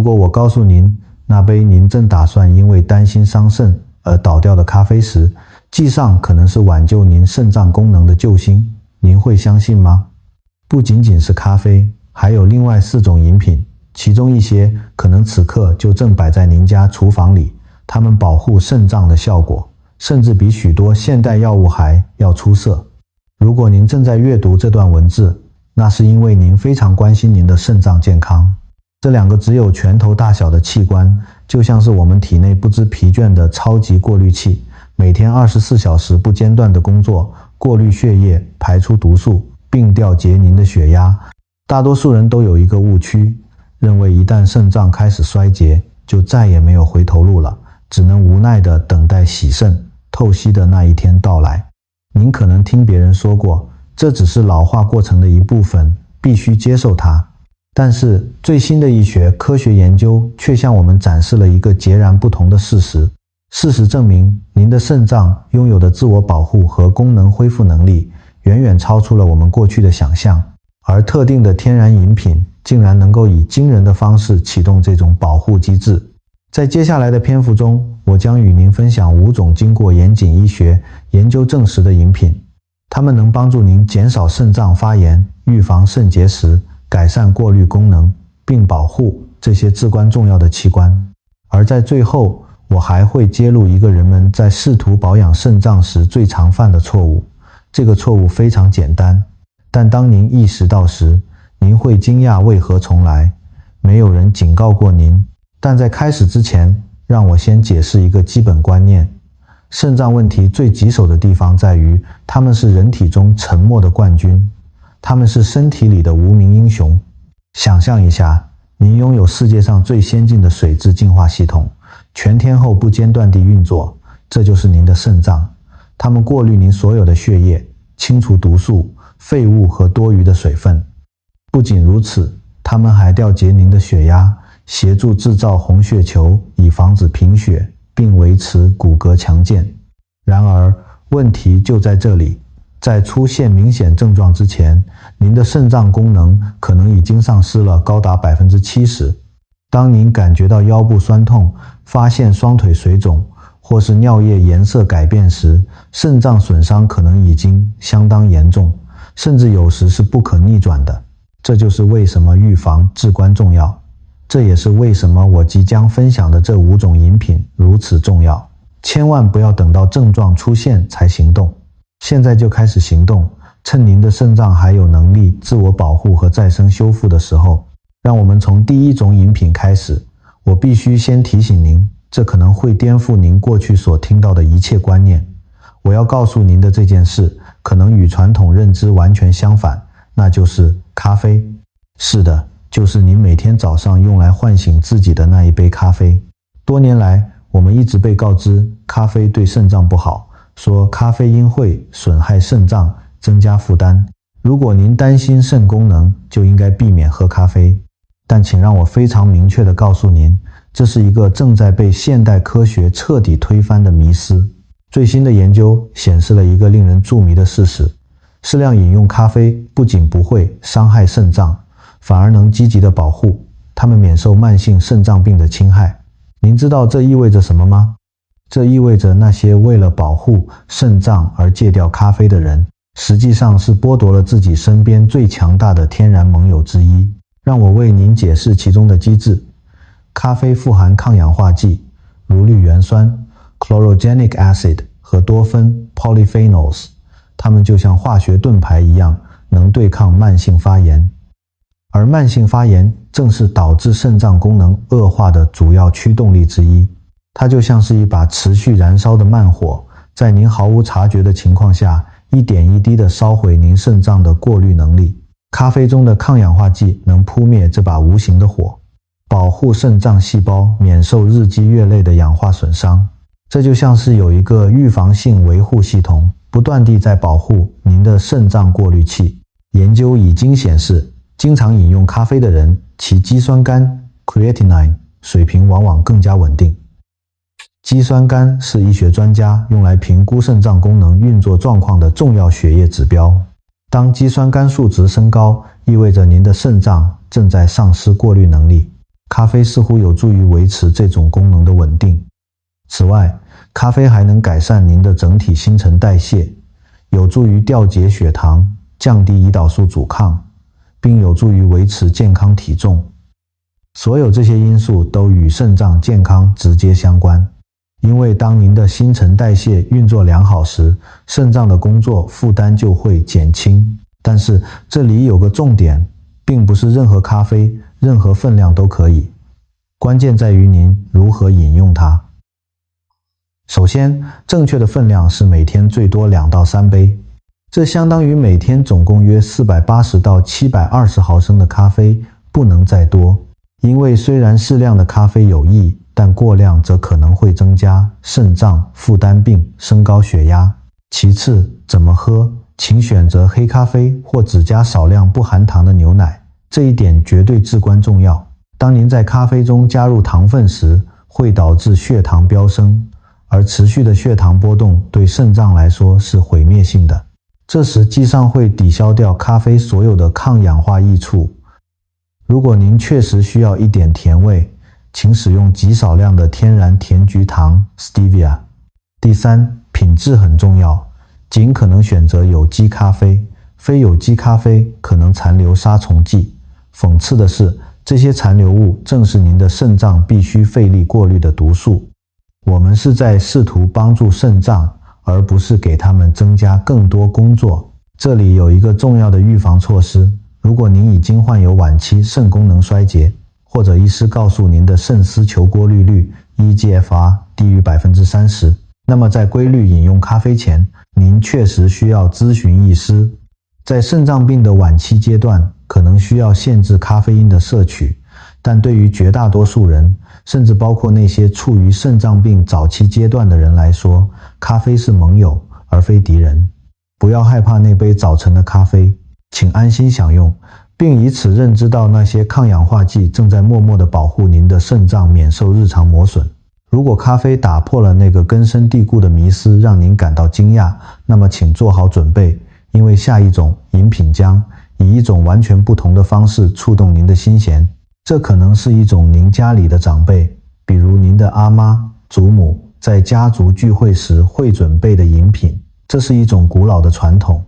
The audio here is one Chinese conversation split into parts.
如果我告诉您，那杯您正打算因为担心伤肾而倒掉的咖啡时，记上可能是挽救您肾脏功能的救星，您会相信吗？不仅仅是咖啡，还有另外4种饮品，其中一些可能此刻就正摆在您家厨房里，它们保护肾脏的效果，甚至比许多现代药物还要出色。如果您正在阅读这段文字，那是因为您非常关心您的肾脏健康。这2个只有拳头大小的器官，就像是我们体内不知疲倦的超级过滤器，每天24小时不间断的工作，过滤血液，排出毒素，并调节您的血压。大多数人都有一个误区，认为一旦肾脏开始衰竭，就再也没有回头路了，只能无奈地等待洗肾、透析的那一天到来。您可能听别人说过，这只是老化过程的一部分，必须接受它。但是最新的医学科学研究却向我们展示了一个截然不同的事实。事实证明，您的肾脏拥有的自我保护和功能恢复能力远远超出了我们过去的想象，而特定的天然饮品竟然能够以惊人的方式启动这种保护机制。在接下来的篇幅中，我将与您分享5种经过严谨医学研究证实的饮品，它们能帮助您减少肾脏发炎，预防肾结石，改善过滤功能，并保护这些至关重要的器官。而在最后，我还会揭露一个人们在试图保养肾脏时最常犯的错误。这个错误非常简单，但当您意识到时，您会惊讶为何从来没有人警告过您。但在开始之前，让我先解释一个基本观念。肾脏问题最棘手的地方在于，它们是人体中沉默的冠军，它们是身体里的无名英雄。想象一下，您拥有世界上最先进的水质净化系统，全天候不间断地运作，这就是您的肾脏。它们过滤您所有的血液，清除毒素、废物和多余的水分。不仅如此，它们还调节您的血压，协助制造红血球，以防止贫血，并维持骨骼强健。然而，问题就在这里，在出现明显症状之前，您的肾脏功能可能已经丧失了高达 70%。当您感觉到腰部酸痛，发现双腿水肿，或是尿液颜色改变时，肾脏损伤可能已经相当严重，甚至有时是不可逆转的。这就是为什么预防至关重要。这也是为什么我即将分享的这5种饮品如此重要。千万不要等到症状出现才行动，现在就开始行动，趁您的肾脏还有能力自我保护和再生修复的时候。让我们从第1种饮品开始。我必须先提醒您，这可能会颠覆您过去所听到的一切观念。我要告诉您的这件事，可能与传统认知完全相反，那就是咖啡。是的，就是您每天早上用来唤醒自己的那一杯咖啡。多年来，我们一直被告知咖啡对肾脏不好，说咖啡因会损害肾脏，增加负担。如果您担心肾功能，就应该避免喝咖啡。但请让我非常明确地告诉您，这是一个正在被现代科学彻底推翻的迷思。最新的研究显示了一个令人注迷的事实：适量饮用咖啡不仅不会伤害肾脏，反而能积极地保护它们免受慢性肾脏病的侵害。您知道这意味着什么吗？这意味着那些为了保护肾脏而戒掉咖啡的人，实际上是剥夺了自己身边最强大的天然盟友之一。让我为您解释其中的机制。咖啡富含抗氧化剂，如氯原酸 chlorogenic acid 和多酚 polyphenols， 它们就像化学盾牌一样，能对抗慢性发炎。而慢性发炎正是导致肾脏功能恶化的主要驱动力之一。它就像是一把持续燃烧的慢火，在您毫无察觉的情况下，一点一滴地烧毁您肾脏的过滤能力。咖啡中的抗氧化剂能扑灭这把无形的火，保护肾脏细胞免受日积月累的氧化损伤。这就像是有一个预防性维护系统，不断地在保护您的肾脏过滤器。研究已经显示，经常饮用咖啡的人，其肌酸酐 creatinine 水平往往更加稳定。肌酸酐是医学专家用来评估肾脏功能运作状况的重要血液指标。当肌酸酐数值升高，意味着您的肾脏正在丧失过滤能力。咖啡似乎有助于维持这种功能的稳定。此外，咖啡还能改善您的整体新陈代谢，有助于调节血糖，降低胰岛素阻抗，并有助于维持健康体重。所有这些因素都与肾脏健康直接相关，因为当您的新陈代谢运作良好时，肾脏的工作负担就会减轻。但是这里有个重点，并不是任何咖啡、任何分量都可以，关键在于您如何饮用它。首先，正确的分量是每天最多2到3杯，这相当于每天总共约480到720毫升的咖啡，不能再多。因为虽然适量的咖啡有益，但过量则可能会增加肾脏负担并升高血压。其次，怎么喝？请选择黑咖啡或只加少量不含糖的牛奶，这一点绝对至关重要。当您在咖啡中加入糖分时，会导致血糖飙升，而持续的血糖波动对肾脏来说是毁灭性的。这实际上会抵消掉咖啡所有的抗氧化益处。如果您确实需要一点甜味，请使用极少量的天然甜菊糖 Stevia。第三，品质很重要，尽可能选择有机咖啡，非有机咖啡可能残留杀虫剂。讽刺的是，这些残留物正是您的肾脏必须费力过滤的毒素。我们是在试图帮助肾脏，而不是给它们增加更多工作。这里有一个重要的预防措施，如果您已经患有晚期肾功能衰竭，或者医师告诉您的肾丝球过滤率 EGFR 低于 30%， 那么在规律饮用咖啡前，您确实需要咨询医师。在肾脏病的晚期阶段，可能需要限制咖啡因的摄取，但对于绝大多数人，甚至包括那些处于肾脏病早期阶段的人来说，咖啡是盟友而非敌人。不要害怕那杯早晨的咖啡，请安心享用，并以此认知到那些抗氧化剂正在默默地保护您的肾脏免受日常磨损。如果咖啡打破了那个根深蒂固的迷思，让您感到惊讶，那么请做好准备，因为下一种饮品将以一种完全不同的方式触动您的心弦。这可能是一种您家里的长辈，比如您的阿妈、祖母在家族聚会时会准备的饮品。这是一种古老的传统，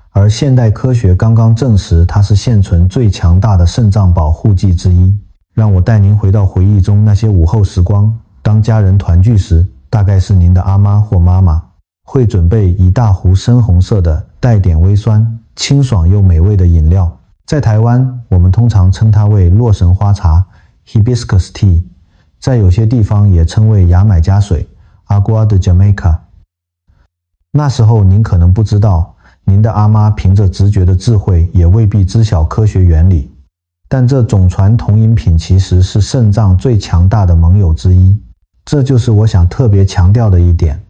而现代科学刚刚证实它是现存最强大的肾脏保护剂之一。让我带您回到回忆中那些午后时光，当家人团聚时，大概是您的阿妈或妈妈会准备一大壶深红色的带点微酸、清爽又美味的饮料。在台湾，我们通常称它为洛神花茶 Hibiscus Tea， 在有些地方也称为牙买加水 Agua de Jamaica。 那时候您可能不知道，您的阿妈凭着直觉的智慧也未必知晓科学原理，但这种传统饮品其实是肾脏最强大的盟友之一。这就是我想特别强调的一点，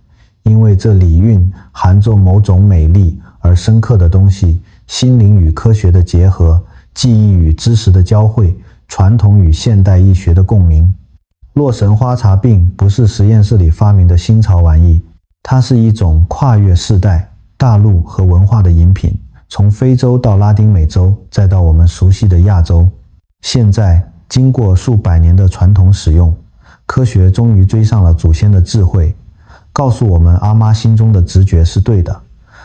因为这里蕴含着某种美丽而深刻的东西，心灵与科学的结合，记忆与知识的交汇，传统与现代医学的共鸣。洛神花茶并不是实验室里发明的新潮玩意，它是一种跨越世代、大陆和文化的饮品，从非洲到拉丁美洲，再到我们熟悉的亚洲。现在，经过数百年的传统使用，科学终于追上了祖先的智慧，告诉我们阿妈心中的直觉是对的。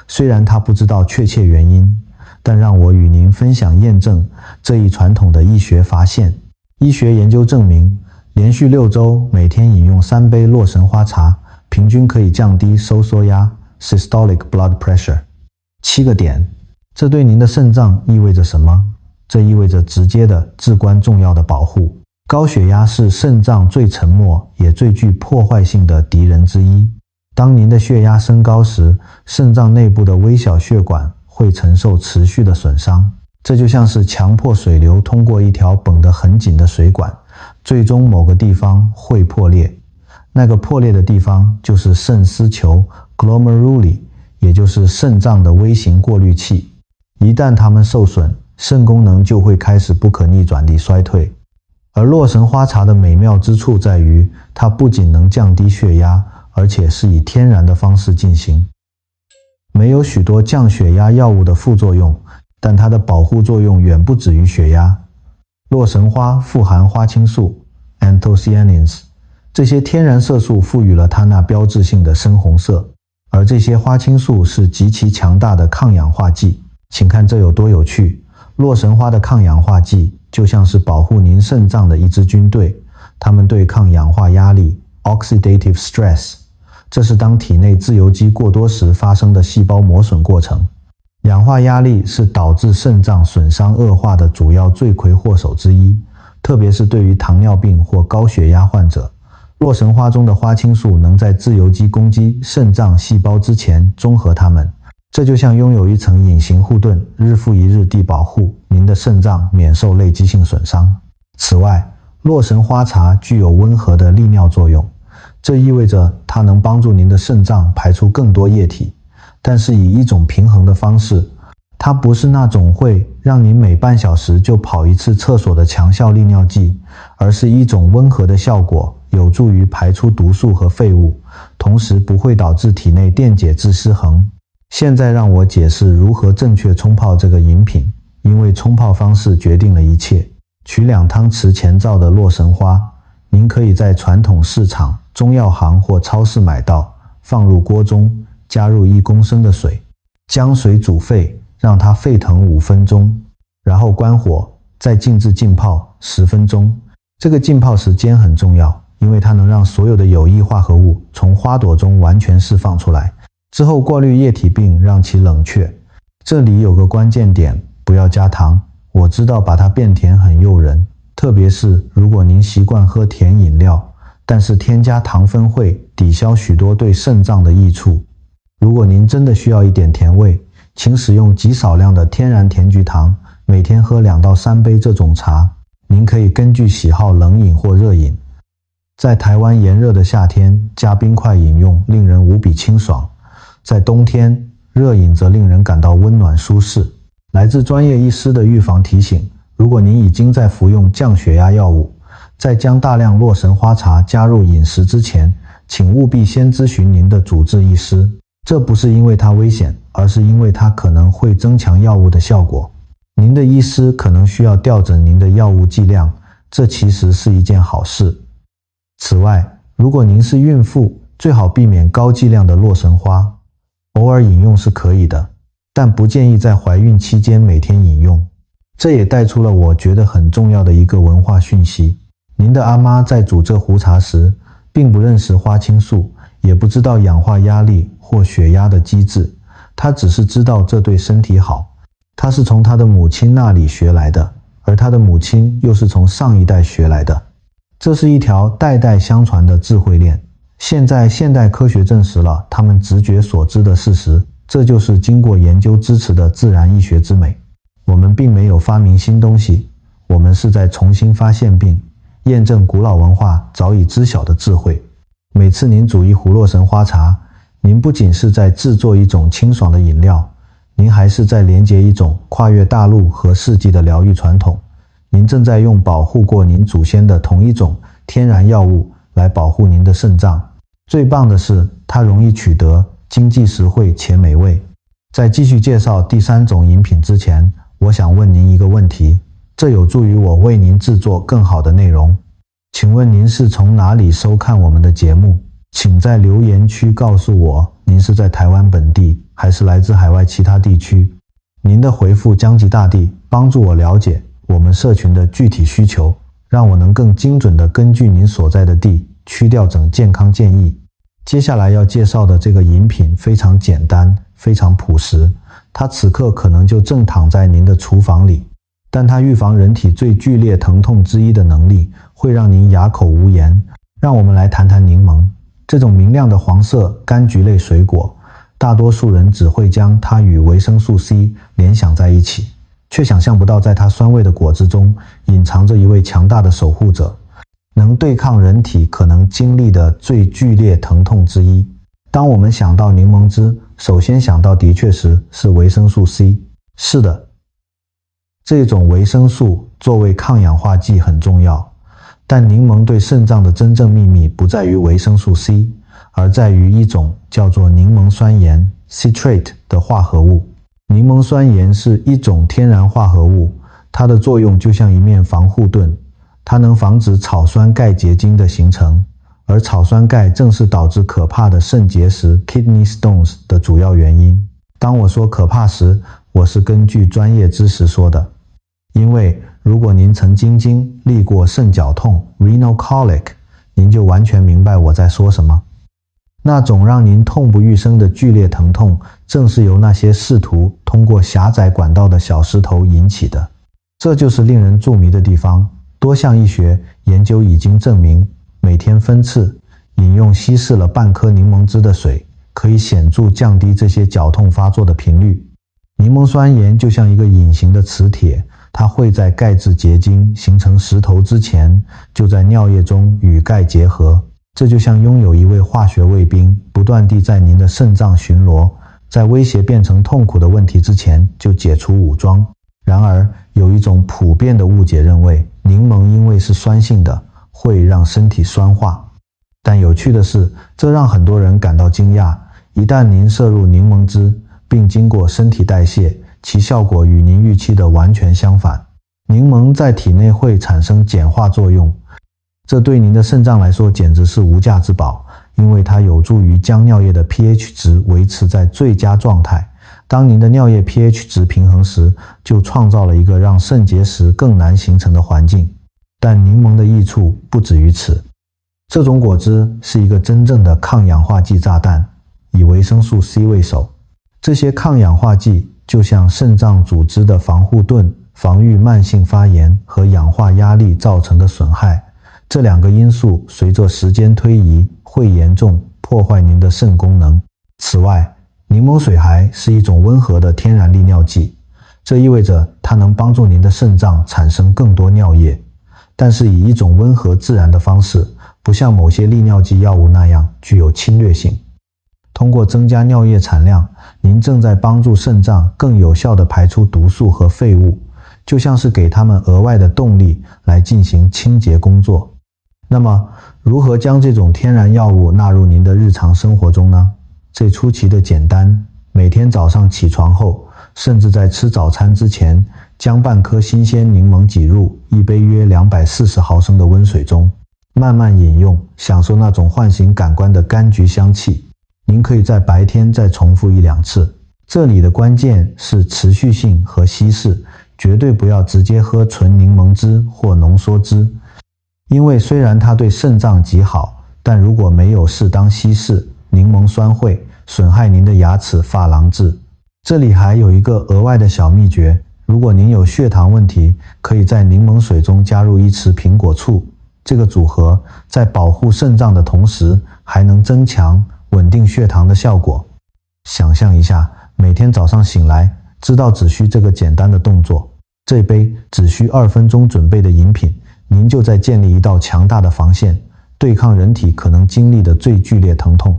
虽然她不知道确切原因，但让我与您分享验证这一传统的医学发现。医学研究证明，连续6周每天饮用3杯洛神花茶，平均可以降低收缩压 （systolic blood pressure） 7个点。这对您的肾脏意味着什么？这意味着直接的、至关重要的保护。高血压是肾脏最沉默也最具破坏性的敌人之一。当您的血压升高时，肾脏内部的微小血管会承受持续的损伤，这就像是强迫水流通过一条绷得很紧的水管，最终某个地方会破裂。那个破裂的地方就是肾丝球 glomeruli， 也就是肾脏的微型过滤器。一旦它们受损，肾功能就会开始不可逆转地衰退。而洛神花茶的美妙之处在于，它不仅能降低血压，而且是以天然的方式进行。没有许多降血压药物的副作用，但它的保护作用远不止于血压。洛神花富含花青素 anthocyanins， 这些天然色素赋予了它那标志性的深红色，而这些花青素是极其强大的抗氧化剂。请看这有多有趣，洛神花的抗氧化剂就像是保护您肾脏的一支军队，它们对抗氧化压力 oxidative stress， 这是当体内自由基过多时发生的细胞磨损过程。氧化压力是导致肾脏损伤恶化的主要罪魁祸首之一，特别是对于糖尿病或高血压患者。洛神花中的花青素能在自由基攻击肾脏细胞之前中和它们，这就像拥有一层隐形护盾，日复一日地保护您的肾脏免受类肌性损伤。此外，洛神花茶具有温和的利尿作用，这意味着它能帮助您的肾脏排出更多液体，但是以一种平衡的方式。它不是那种会让您每半小时就跑一次厕所的强效利尿剂，而是一种温和的效果，有助于排出毒素和废物，同时不会导致体内电解质失衡。现在让我解释如何正确冲泡这个饮品，因为冲泡方式决定了一切。取2汤匙前造的洛神花，您可以在传统市场、中药行或超市买到，放入锅中，加入1公升的水，将水煮沸，让它沸腾5分钟，然后关火，再静置浸泡10分钟。这个浸泡时间很重要，因为它能让所有的有益化合物从花朵中完全释放出来。之后过滤液体并让其冷却。这里有个关键点，不要加糖。我知道把它变甜很诱人，特别是如果您习惯喝甜饮料，但是添加糖分会抵消许多对肾脏的益处。如果您真的需要一点甜味，请使用极少量的天然甜菊糖，每天喝2到3杯这种茶。您可以根据喜好冷饮或热饮。在台湾炎热的夏天，加冰块饮用令人无比清爽。在冬天，热饮则令人感到温暖舒适。来自专业医师的预防提醒：如果您已经在服用降血压药物，在将大量洛神花茶加入饮食之前，请务必先咨询您的主治医师。这不是因为它危险，而是因为它可能会增强药物的效果。您的医师可能需要调整您的药物剂量，这其实是一件好事。此外，如果您是孕妇，最好避免高剂量的洛神花。偶尔饮用是可以的，但不建议在怀孕期间每天饮用。这也带出了我觉得很重要的一个文化讯息：您的阿妈在煮这壶茶时，并不认识花青素，也不知道氧化压力或血压的机制，她只是知道这对身体好。她是从她的母亲那里学来的，而她的母亲又是从上一代学来的。这是一条代代相传的智慧链。现在现代科学证实了他们直觉所知的事实，这就是经过研究支持的自然医学之美。我们并没有发明新东西，我们是在重新发现并验证古老文化早已知晓的智慧。每次您煮一壶洛神花茶，您不仅是在制作一种清爽的饮料，您还是在连接一种跨越大陆和世纪的疗愈传统。您正在用保护过您祖先的同一种天然药物来保护您的肾脏。最棒的是，它容易取得，经济实惠且美味。在继续介绍第3种饮品之前，我想问您一个问题，这有助于我为您制作更好的内容。请问您是从哪里收看我们的节目？请在留言区告诉我，您是在台湾本地，还是来自海外其他地区？您的回复将极大地帮助我了解我们社群的具体需求，让我能更精准地根据您所在的地区调整健康建议。接下来要介绍的这个饮品非常简单，非常朴实，它此刻可能就正躺在您的厨房里，但它预防人体最剧烈疼痛之一的能力会让您哑口无言。让我们来谈谈柠檬。这种明亮的黄色柑橘类水果，大多数人只会将它与维生素 C 联想在一起，却想象不到在它酸味的果汁中隐藏着一位强大的守护者，能对抗人体可能经历的最剧烈疼痛之一。当我们想到柠檬汁，首先想到的确是维生素 C。 是的，这种维生素作为抗氧化剂很重要，但柠檬对肾脏的真正秘密不在于维生素 C， 而在于一种叫做柠檬酸盐 citrate 的化合物。柠檬酸盐是一种天然化合物，它的作用就像一面防护盾，它能防止草酸钙结晶的形成，而草酸钙正是导致可怕的肾结石 kidney stones 的主要原因。当我说可怕时，我是根据专业知识说的，因为如果您曾经历过肾绞痛 renal colic， 您就完全明白我在说什么。那种让您痛不欲生的剧烈疼痛，正是由那些试图通过狭窄管道的小石头引起的。这就是令人着迷的地方。多项医学研究已经证明，每天分次饮用稀释了半颗柠檬汁的水，可以显著降低这些绞痛发作的频率。柠檬酸盐就像一个隐形的磁铁，它会在钙质结晶形成石头之前，就在尿液中与钙结合。这就像拥有一位化学卫兵，不断地在您的肾脏巡逻，在威胁变成痛苦的问题之前就解除武装。然而，有一种普遍的误解认为，柠檬因为是酸性的，会让身体酸化。但有趣的是，这让很多人感到惊讶。一旦您摄入柠檬汁，并经过身体代谢，其效果与您预期的完全相反。柠檬在体内会产生碱化作用，这对您的肾脏来说简直是无价之宝，因为它有助于将尿液的 pH 值维持在最佳状态。当您的尿液 pH 值平衡时，就创造了一个让肾结石更难形成的环境。但柠檬的益处不止于此，这种果汁是一个真正的抗氧化剂炸弹，以维生素 C 为首。这些抗氧化剂就像肾脏组织的防护盾，防御慢性发炎和氧化压力造成的损害。这两个因素随着时间推移会严重破坏您的肾功能。此外，柠檬水还是一种温和的天然利尿剂，这意味着它能帮助您的肾脏产生更多尿液，但是以一种温和自然的方式，不像某些利尿剂药物那样具有侵略性。通过增加尿液产量，您正在帮助肾脏更有效地排出毒素和废物，就像是给它们额外的动力来进行清洁工作。那么，如何将这种天然药物纳入您的日常生活中呢？最出奇的简单，每天早上起床后，甚至在吃早餐之前，将半颗新鲜柠檬挤入一杯约240毫升的温水中，慢慢饮用，享受那种唤醒感官的柑橘香气。您可以在白天再重复1-2次。这里的关键是持续性和稀释，绝对不要直接喝纯柠檬汁或浓缩汁，因为虽然它对肾脏极好，但如果没有适当稀释，柠檬酸会损害您的牙齿珐琅质。这里还有一个额外的小秘诀，如果您有血糖问题，可以在柠檬水中加入1匙苹果醋。这个组合在保护肾脏的同时，还能增强稳定血糖的效果。想象一下，每天早上醒来，知道只需这个简单的动作，这杯只需2分钟准备的饮品，您就在建立一道强大的防线，对抗人体可能经历的最剧烈疼痛。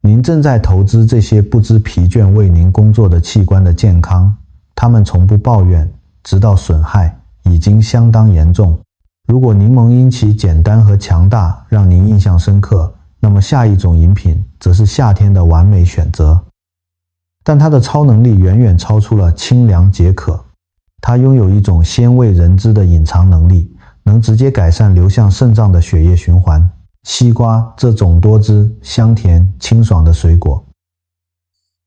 您正在投资这些不知疲倦为您工作的器官的健康，他们从不抱怨，直到损害已经相当严重。如果柠檬因其简单和强大让您印象深刻，那么下一种饮品则是夏天的完美选择。但它的超能力远远超出了清凉解渴，它拥有一种鲜为人知的隐藏能力，能直接改善流向肾脏的血液循环。西瓜这种多汁、香甜、清爽的水果，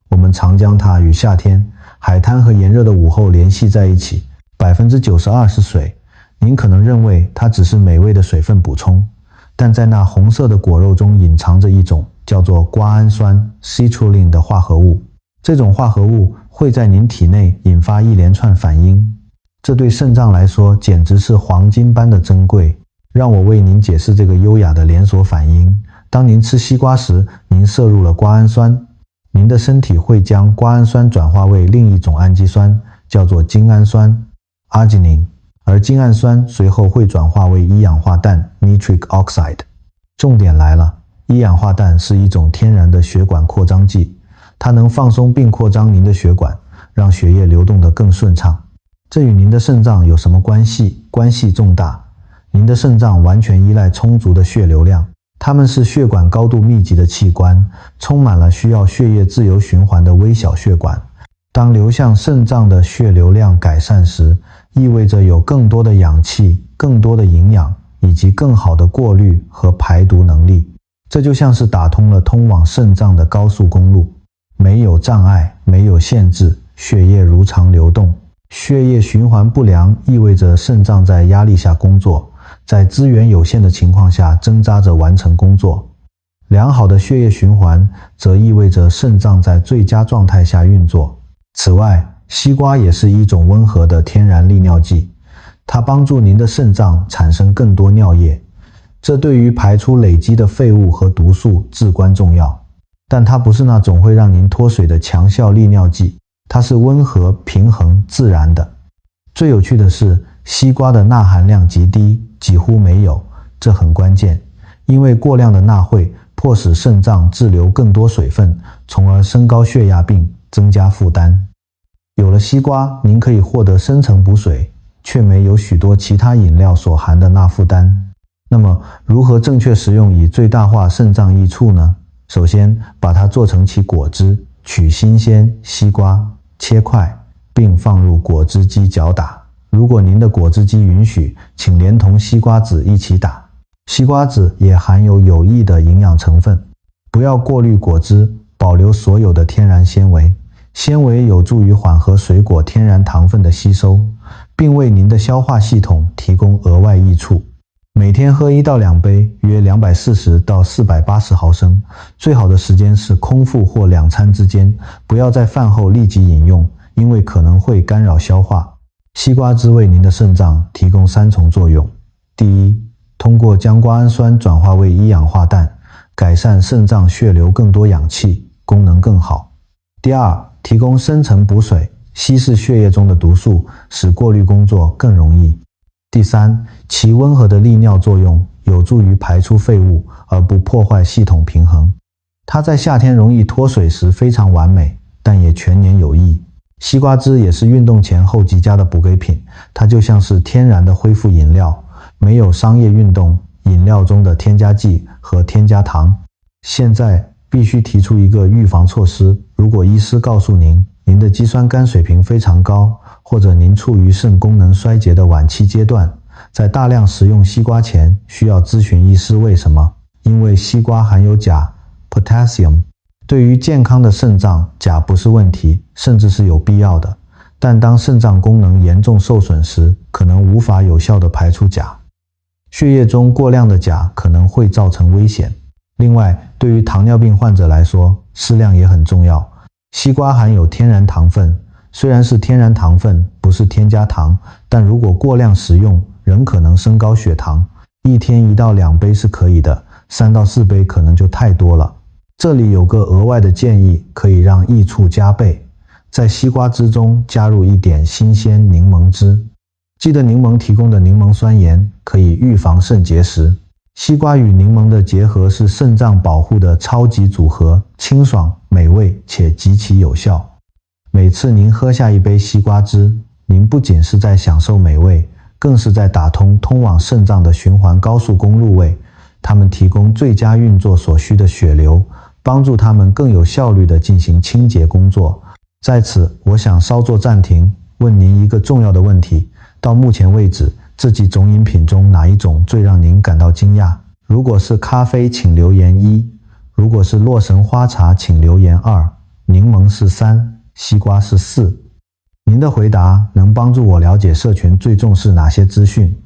我们常将它与夏天、海滩和炎热的午后联系在一起。92%是水，您可能认为它只是美味的水分补充，但在那红色的果肉中隐藏着一种叫做瓜氨酸 citrulline 的化合物。这种化合物会在您体内引发一连串反应，这对肾脏来说简直是黄金般的珍贵。让我为您解释这个优雅的连锁反应。当您吃西瓜时，您摄入了瓜氨酸，您的身体会将瓜氨酸转化为另一种氨基酸，叫做精氨酸 arginine， 而精氨酸随后会转化为一氧化氮 nitric oxide。 重点来了，一氧化氮是一种天然的血管扩张剂，它能放松并扩张您的血管，让血液流动得更顺畅。这与您的肾脏有什么关系？关系重大。您的肾脏完全依赖充足的血流量，它们是血管高度密集的器官，充满了需要血液自由循环的微小血管。当流向肾脏的血流量改善时，意味着有更多的氧气、更多的营养，以及更好的过滤和排毒能力。这就像是打通了通往肾脏的高速公路，没有障碍，没有限制，血液如常流动。血液循环不良意味着肾脏在压力下工作，在资源有限的情况下挣扎着完成工作。良好的血液循环则意味着肾脏在最佳状态下运作。此外，西瓜也是一种温和的天然利尿剂，它帮助您的肾脏产生更多尿液，这对于排出累积的废物和毒素至关重要。但它不是那种会让您脱水的强效利尿剂，它是温和、平衡、自然的。最有趣的是，西瓜的钠含量极低，几乎没有，这很关键，因为过量的钠会迫使肾脏滞留更多水分，从而升高血压并增加负担。有了西瓜，您可以获得深层补水，却没有许多其他饮料所含的钠负担。那么，如何正确食用以最大化肾脏益处呢？首先，把它做成其果汁，取新鲜西瓜，切块，并放入果汁机搅打。如果您的果汁机允许，请连同西瓜籽一起打。西瓜籽也含有有益的营养成分，不要过滤果汁，保留所有的天然纤维。纤维有助于缓和水果天然糖分的吸收，并为您的消化系统提供额外益处。每天喝1到2杯，约240到480毫升。最好的时间是空腹或2餐之间，不要在饭后立即饮用，因为可能会干扰消化。西瓜汁为您的肾脏提供3重作用：第一，通过将瓜氨酸转化为一氧化氮，改善肾脏血流更多氧气，功能更好；第二，提供深层补水，稀释血液中的毒素，使过滤工作更容易；第三，其温和的利尿作用有助于排出废物，而不破坏系统平衡。它在夏天容易脱水时非常完美，但也全年有益。西瓜汁也是运动前后极佳的补给品，它就像是天然的恢复饮料，没有商业运动饮料中的添加剂和添加糖。现在必须提出一个预防措施，如果医师告诉您的肌酸酐水平非常高，或者您处于肾功能衰竭的晚期阶段，在大量食用西瓜前需要咨询医师。为什么？因为西瓜含有钾 potassium， 对于健康的肾脏，钾不是问题，甚至是有必要的。但当肾脏功能严重受损时，可能无法有效地排出钾。血液中过量的钾可能会造成危险。另外，对于糖尿病患者来说，适量也很重要。西瓜含有天然糖分，虽然是天然糖分，不是添加糖，但如果过量食用，仍可能升高血糖。一天1到2杯是可以的，3到4杯可能就太多了。这里有个额外的建议，可以让益处加倍。在西瓜汁中加入一点新鲜柠檬汁，记得柠檬提供的柠檬酸盐可以预防肾结石。西瓜与柠檬的结合是肾脏保护的超级组合，清爽、美味且极其有效。每次您喝下一杯西瓜汁，您不仅是在享受美味，更是在打通往肾脏的循环高速公路位。它们提供最佳运作所需的血流，帮助它们更有效率地进行清洁工作。在此，我想稍作暂停，问您一个重要的问题：到目前为止，这几种饮品中哪一种最让您感到惊讶？如果是咖啡，请留言1；如果是洛神花茶，请留言2；柠檬是3，西瓜是4。您的回答能帮助我了解社群最重视哪些资讯，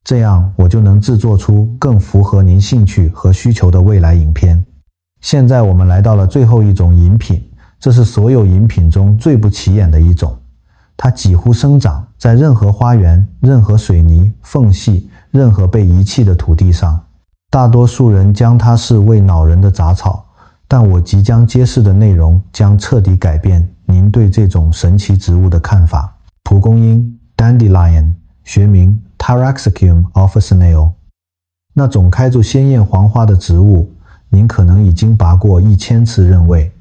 这样我就能制作出更符合您兴趣和需求的未来影片。现在我们来到了最后一种饮品，这是所有饮品中最不起眼的一种。它几乎生长在任何花园、任何水泥缝隙、任何被遗弃的土地上。大多数人将它视为恼人的杂草，但我即将揭示的内容将彻底改变您对这种神奇植物的看法。蒲公英 Dandelion， 学名 Taraxacum officinale。 那种开出鲜艳黄花的植物，您可能已经拔过1000次刃位。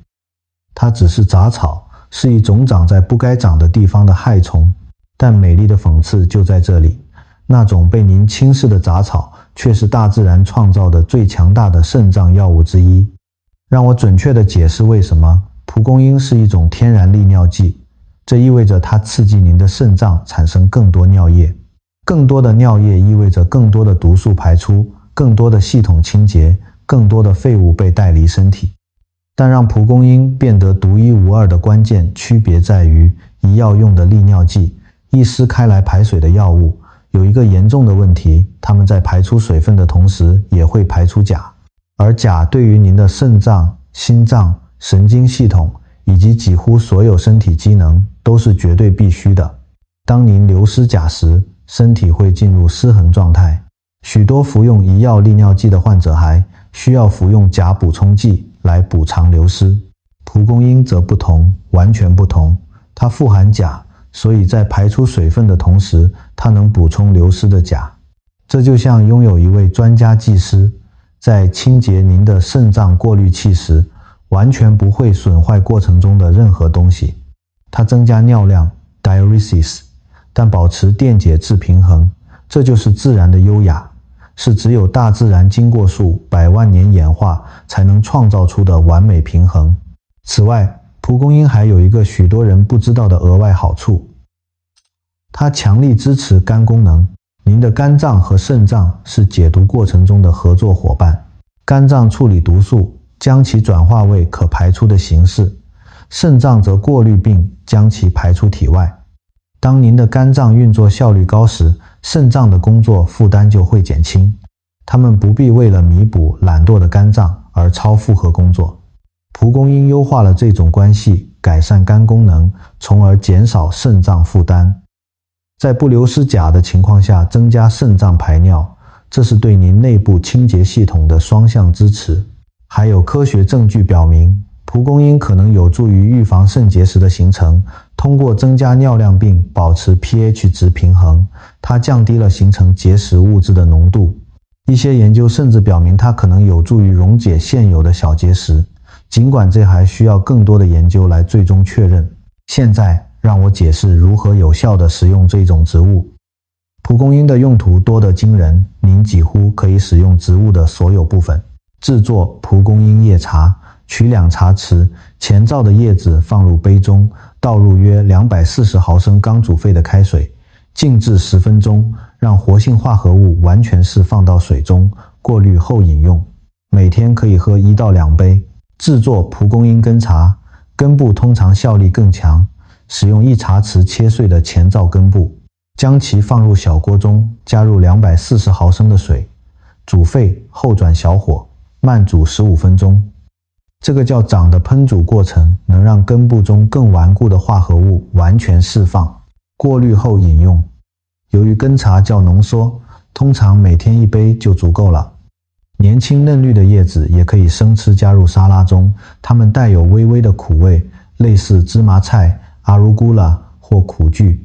它只是杂草，是一种长在不该长的地方的害虫，但美丽的讽刺就在这里，那种被您轻视的杂草，却是大自然创造的最强大的肾脏药物之一。让我准确地解释为什么蒲公英是一种天然利尿剂。这意味着它刺激您的肾脏产生更多尿液，更多的尿液意味着更多的毒素排出，更多的系统清洁，更多的废物被带离身体。但让蒲公英变得独一无二的关键区别在于，医药用的利尿剂，医师开来排水的药物，有一个严重的问题，它们在排出水分的同时也会排出钾，而钾对于您的肾脏、心脏、神经系统以及几乎所有身体机能都是绝对必须的。当您流失钾时，身体会进入失衡状态。许多服用医药利尿剂的患者还需要服用钾补充剂来补偿流失。蒲公英则不同，完全不同。它富含钾，所以在排出水分的同时，它能补充流失的钾。这就像拥有一位专家技师，在清洁您的肾脏过滤器时，完全不会损坏过程中的任何东西。它增加尿量 diuresis， 但保持电解质平衡。这就是自然的优雅，是只有大自然经过数百万年演化才能创造出的完美平衡。此外，蒲公英还有一个许多人不知道的额外好处，它强力支持肝功能。您的肝脏和肾脏是解毒过程中的合作伙伴，肝脏处理毒素，将其转化为可排出的形式，肾脏则过滤并将其排出体外。当您的肝脏运作效率高时，肾脏的工作负担就会减轻，它们不必为了弥补懒惰的肝脏而超负荷工作。蒲公英优化了这种关系，改善肝功能，从而减少肾脏负担。在不流失钾的情况下，增加肾脏排尿，这是对您内部清洁系统的双向支持。还有科学证据表明，蒲公英可能有助于预防肾结石的形成，通过增加尿量并保持 pH 值平衡，它降低了形成结石物质的浓度。一些研究甚至表明它可能有助于溶解现有的小结石，尽管这还需要更多的研究来最终确认。现在让我解释如何有效地使用这种植物。蒲公英的用途多得惊人，您几乎可以使用植物的所有部分。制作蒲公英叶茶，取2茶匙前造的叶子放入杯中，倒入约240毫升刚煮沸的开水，静置10分钟，让活性化合物完全释放到水中，过滤后饮用。每天可以喝1到2杯。制作蒲公英根茶，根部通常效力更强，使用1茶匙切碎的前造根部，将其放入小锅中，加入240毫升的水，煮沸后转小火，慢煮15分钟。这个叫长的烹煮过程能让根部中更顽固的化合物完全释放，过滤后饮用。由于根茶较浓缩，通常每天1杯就足够了。年轻嫩绿的叶子也可以生吃，加入沙拉中，它们带有微微的苦味，类似芝麻菜、阿鲁古拉或苦苣。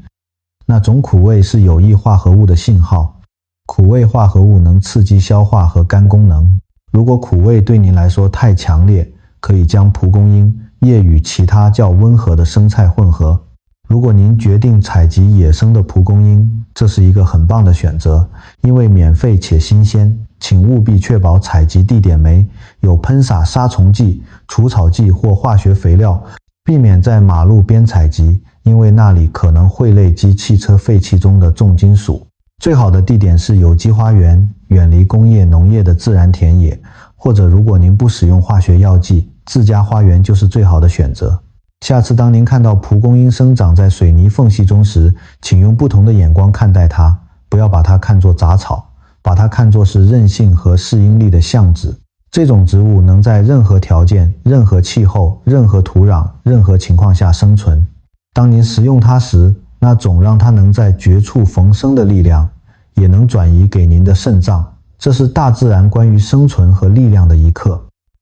那种苦味是有益化合物的信号，苦味化合物能刺激消化和肝功能。如果苦味对您来说太强烈，可以将蒲公英叶与其他较温和的生菜混合。如果您决定采集野生的蒲公英，这是一个很棒的选择，因为免费且新鲜。请务必确保采集地点没有喷洒杀虫剂、除草剂或化学肥料，避免在马路边采集，因为那里可能会累积汽车废气中的重金属。最好的地点是有机花园，远离工业农业的自然田野，或者如果您不使用化学药剂，自家花园就是最好的选择。下次当您看到蒲公英生长在水泥缝隙中时，请用不同的眼光看待它，不要把它看作杂草，把它看作是韧性和适应力的象徵。这种植物能在任何条件、任何气候、任何土壤、任何情况下生存。当您食用它时，那种让它能在绝处逢生的力量，也能转移给您的肾脏。这是大自然关于生存和力量的一刻。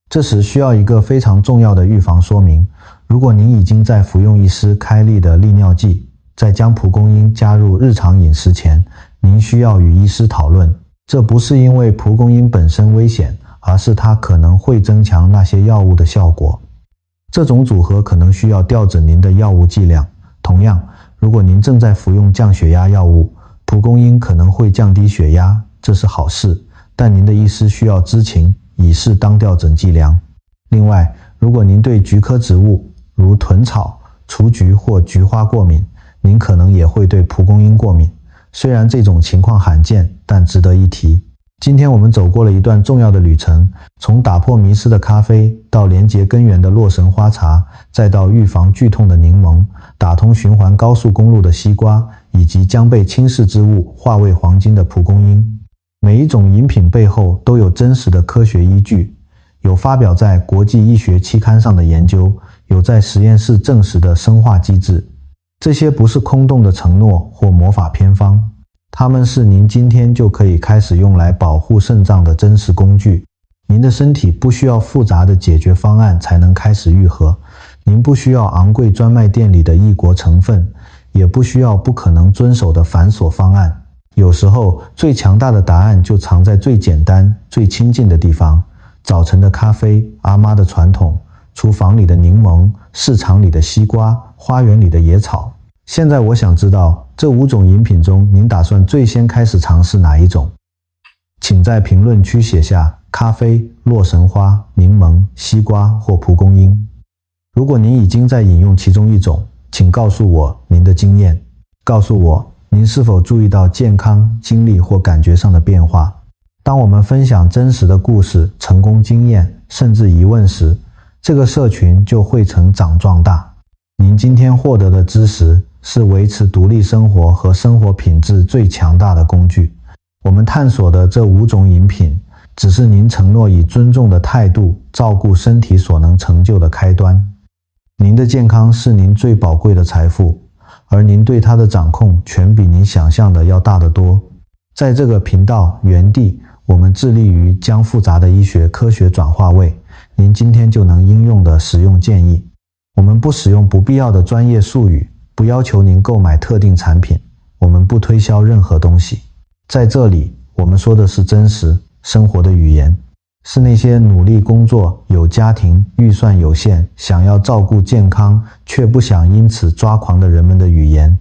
这时需要一个非常重要的预防说明。如果您已经在服用医师开立的利尿剂，在将蒲公英加入日常饮食前，您需要与医师讨论。这不是因为蒲公英本身危险，而是它可能会增强那些药物的效果。这种组合可能需要调整您的药物剂量。同样，如果您正在服用降血压药物，蒲公英可能会降低血压，这是好事，但您的医师需要知情，以适当调整剂量。另外，如果您对菊科植物如豚草、雏菊或菊花过敏，您可能也会对蒲公英过敏。虽然这种情况罕见，但值得一提。今天我们走过了一段重要的旅程，从打破迷思的咖啡，到连接根源的洛神花茶，再到预防剧痛的柠檬，打通循环高速公路的西瓜，以及将被轻视之物化为黄金的蒲公英。每一种饮品背后都有真实的科学依据，有发表在国际医学期刊上的研究，有在实验室证实的生化机制。这些不是空洞的承诺或魔法偏方，它们是您今天就可以开始用来保护肾脏的真实工具。您的身体不需要复杂的解决方案才能开始愈合，您不需要昂贵专卖店里的异国成分，也不需要不可能遵守的繁琐方案。有时候，最强大的答案就藏在最简单、最亲近的地方。早晨的咖啡，阿妈的传统，厨房里的柠檬，市场里的西瓜，花园里的野草。现在我想知道，这5种饮品中，您打算最先开始尝试哪一种？请在评论区写下咖啡、洛神花、柠檬、西瓜或蒲公英。如果您已经在饮用其中一种，请告诉我您的经验，告诉我您是否注意到健康、精力或感觉上的变化。当我们分享真实的故事、成功经验，甚至疑问时，这个社群就会成长壮大。您今天获得的知识是维持独立生活和生活品质最强大的工具。我们探索的这5种饮品，只是您承诺以尊重的态度照顾身体所能成就的开端。您的健康是您最宝贵的财富，而您对它的掌控全比您想象的要大得多。在这个频道原地，我们致力于将复杂的医学科学转化为您今天就能应用的实用建议。我们不使用不必要的专业术语，不要求您购买特定产品，我们不推销任何东西。在这里，我们说的是真实生活的语言，是那些努力工作、有家庭、预算有限、想要照顾健康却不想因此抓狂的人们的语言。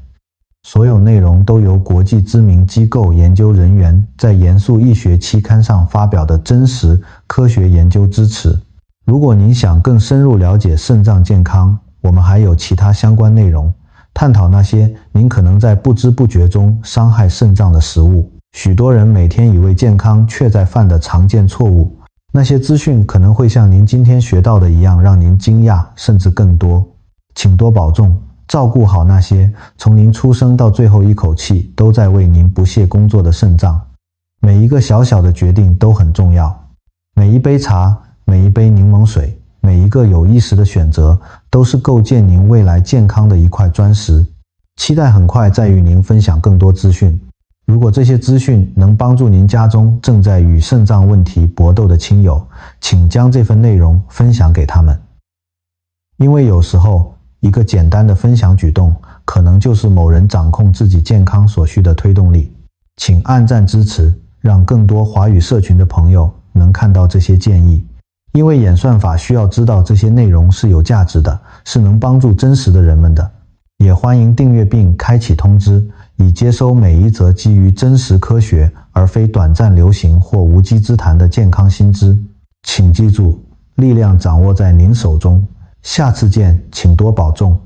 所有内容都由国际知名机构研究人员在严肃医学期刊上发表的真实科学研究支持。如果您想更深入了解肾脏健康，我们还有其他相关内容，探讨那些您可能在不知不觉中伤害肾脏的食物，许多人每天以为健康却在犯的常见错误。那些资讯可能会像您今天学到的一样让您惊讶，甚至更多。请多保重，照顾好那些从您出生到最后一口气都在为您不懈工作的肾脏。每一个小小的决定都很重要，每一杯茶，每一杯柠檬水，每一个有意识的选择，都是构建您未来健康的一块砖石。期待很快再与您分享更多资讯。如果这些资讯能帮助您家中正在与肾脏问题搏斗的亲友，请将这份内容分享给他们。因为有时候，一个简单的分享举动，可能就是某人掌控自己健康所需的推动力。请按赞支持，让更多华语社群的朋友能看到这些建议。因为演算法需要知道这些内容是有价值的，是能帮助真实的人们的。也欢迎订阅并开启通知，以接收每一则基于真实科学而非短暂流行或无稽之谈的健康新知。请记住，力量掌握在您手中。下次见，请多保重。